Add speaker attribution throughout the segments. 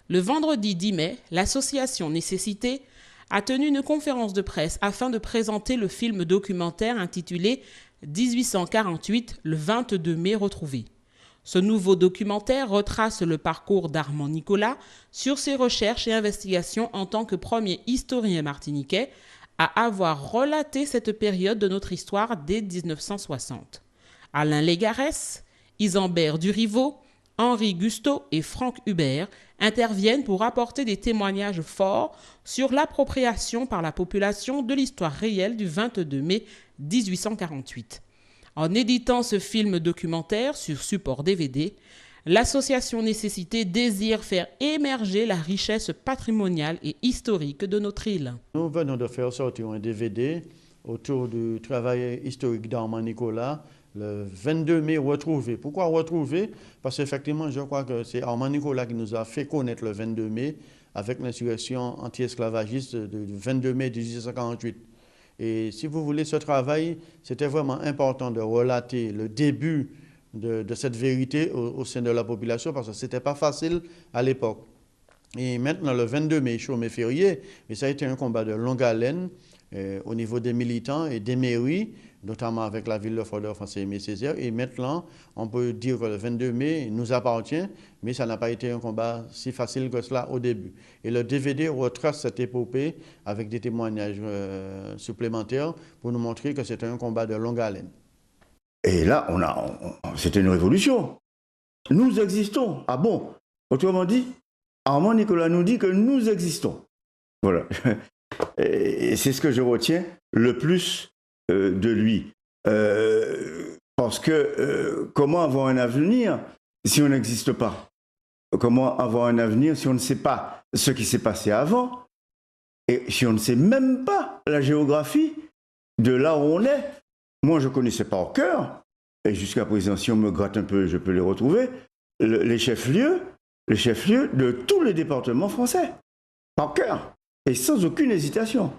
Speaker 1: Le vendredi 10 mai, l'association Nécessité a tenu une conférence de presse afin de présenter le film documentaire intitulé 1848, le 22 mai retrouvé. Ce nouveau documentaire retrace le parcours d'Armand Nicolas sur ses recherches et investigations en tant que premier historien martiniquais à avoir relaté cette période de notre histoire dès 1960. Alain Légarès, Isambert Duriveau, Henri Gusteau et Franck Hubert interviennent pour apporter des témoignages forts sur l'appropriation par la population de l'histoire réelle du 22 mai 1848. En éditant ce film documentaire sur support DVD, l'association Nécessité désire faire émerger la richesse patrimoniale et historique de notre île.
Speaker 2: Nous venons de faire sortir un DVD autour du travail historique d'Armand Nicolas, le 22 mai retrouvé. Pourquoi retrouvé? Parce qu'effectivement, je crois que c'est Armand Nicolas qui nous a fait connaître le 22 mai avec l'insurrection anti-esclavagiste du 22 mai 1848. Et si vous voulez, ce travail, c'était vraiment important de relater le début de cette vérité au sein de la population parce que ce n'était pas facile à l'époque. Et maintenant, le 22 mai, chaud mais férié, mais ça a été un combat de longue haleine au niveau des militants et des mairies, notamment avec la ville de Fort-de-France et Aimé Césaire. Et maintenant, on peut dire que le 22 mai nous appartient, mais ça n'a pas été un combat si facile que cela au début. Et le DVD retrace cette épopée avec des témoignages supplémentaires pour nous montrer que c'était un combat de longue haleine.
Speaker 3: Et là, c'était une révolution. Nous existons. Ah bon? Autrement dit, Armand Nicolas nous dit que nous existons. Voilà. Et c'est ce que je retiens le plus de lui. Parce que comment avoir un avenir si on n'existe pas? Comment avoir un avenir si on ne sait pas ce qui s'est passé avant? Et si on ne sait même pas la géographie de là où on est? Moi, je ne connaissais pas au cœur. Et jusqu'à présent, si on me gratte un peu, je peux les retrouver. Les chefs-lieux de tous les départements français. Par cœur. Et sans aucune hésitation.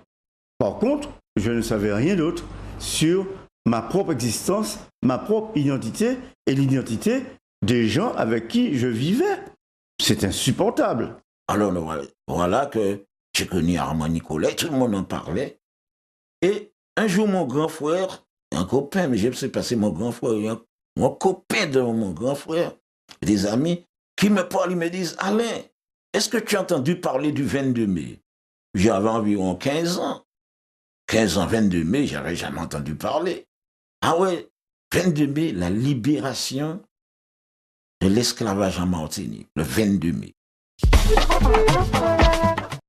Speaker 3: Par contre, je ne savais rien d'autre sur ma propre existence, ma propre identité et l'identité des gens avec qui je vivais. C'est insupportable.
Speaker 4: Alors voilà que j'ai connu Armand Nicolas, tout le monde en parlait. Et un jour, mon grand frère, un copain, mais je ne sais pas, c'est mon grand frère, mon copain de mon grand frère, des amis, qui me parlent, ils me disent, Alain, est-ce que tu as entendu parler du 22 mai? J'avais environ 15 ans. 15 ans, 22 mai, j'avais jamais entendu parler. Ah ouais, 22 mai, la libération de l'esclavage en Martinique, le 22 mai.